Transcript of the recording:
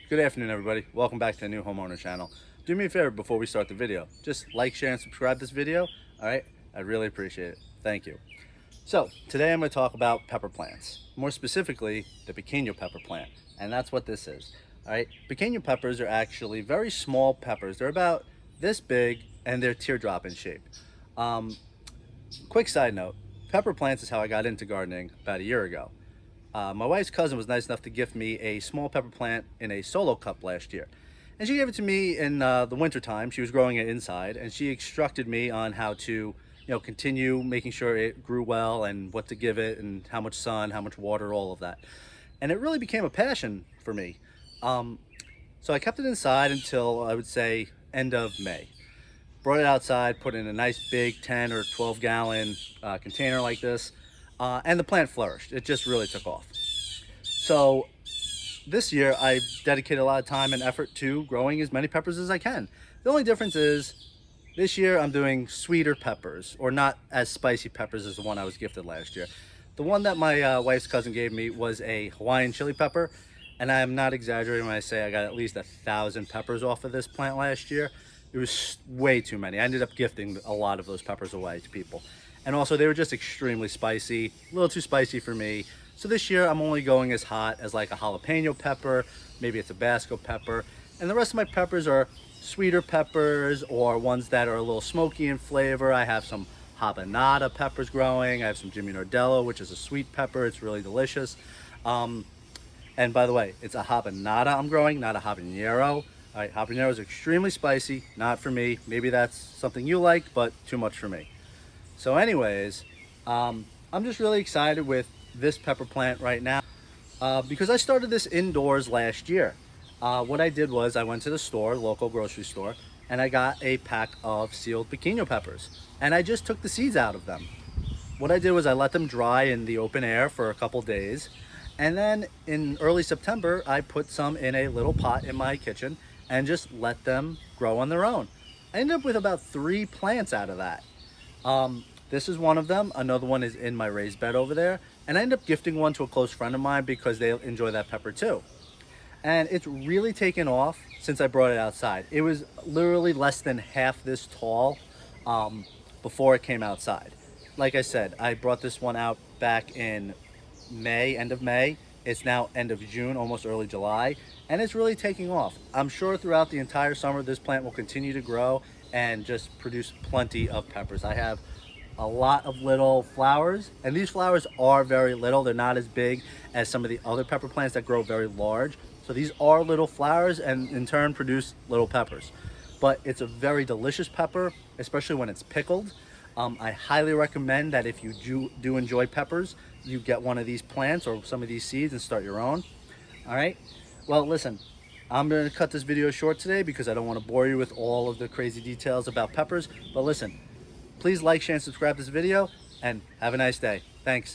Good afternoon, everybody. Welcome back to the new homeowner channel. Do me a favor before we start the video. Just like, share, and subscribe this video. All right, I really appreciate it. Thank you. So today I'm going to talk about pepper plants, more specifically the Biquinho pepper plant, and that's what this is. All right, Biquinho peppers are actually very small peppers. They're about this big and they're teardrop in shape. Quick side note: pepper plants is how I got into gardening about a year ago. My wife's cousin was nice enough to gift me a small pepper plant in a solo cup last year. And she gave it to me in the winter time. She was growing it inside, and she instructed me on how to, continue making sure it grew well and what to give it and how much sun, how much water, all of that. And it really became a passion for me. So I kept it inside until I would say end of May. Brought it outside, put it in a nice big 10 or 12 gallon container like this. And the plant flourished. It just really took off. So this year I dedicated a lot of time and effort to growing as many peppers as I can. The only difference is this year I'm doing sweeter peppers, or not as spicy peppers as the one I was gifted last year. The one that my wife's cousin gave me was a Hawaiian chili pepper, and I am not exaggerating when I say I got at least 1,000 peppers off of this plant last year. It was way too many. I ended up gifting a lot of those peppers away to people. And also they were just extremely spicy, a little too spicy for me. So this year I'm only going as hot as like a jalapeno pepper, maybe a Tabasco pepper. And the rest of my peppers are sweeter peppers or ones that are a little smoky in flavor. I have some habanada peppers growing. I have some Jimmy Nordello, which is a sweet pepper. It's really delicious. And by the way, it's a habanada I'm growing, not a habanero. All right, habanero is extremely spicy, not for me. Maybe that's something you like, but too much for me. So anyways, I'm just really excited with this pepper plant right now because I started this indoors last year. What I did was I went to the store, local grocery store, and I got a pack of sealed Biquinho peppers. And I just took the seeds out of them. What I did was I let them dry in the open air for a couple days. And then in early September, I put some in a little pot in my kitchen and just let them grow on their own. I ended up with about 3 plants out of that. This is one of them. Another one is in my raised bed over there. And I ended up gifting one to a close friend of mine because they enjoy that pepper too. And it's really taken off since I brought it outside. It was literally less than half this tall before it came outside. Like I said, I brought this one out back in May, end of May. It's now end of June, almost early July, and it's really taking off. I'm sure throughout the entire summer, this plant will continue to grow and just produce plenty of peppers. I have a lot of little flowers, and these flowers are very little. They're not as big as some of the other pepper plants that grow very large. So these are little flowers and in turn produce little peppers. But it's a very delicious pepper, especially when it's pickled. I highly recommend that if you do enjoy peppers, you get one of these plants or some of these seeds and start your own. All right, well, listen, I'm going to cut this video short today because I don't want to bore you with all of the crazy details about peppers. But listen, please like, share, and subscribe to this video, and have a nice day. Thanks.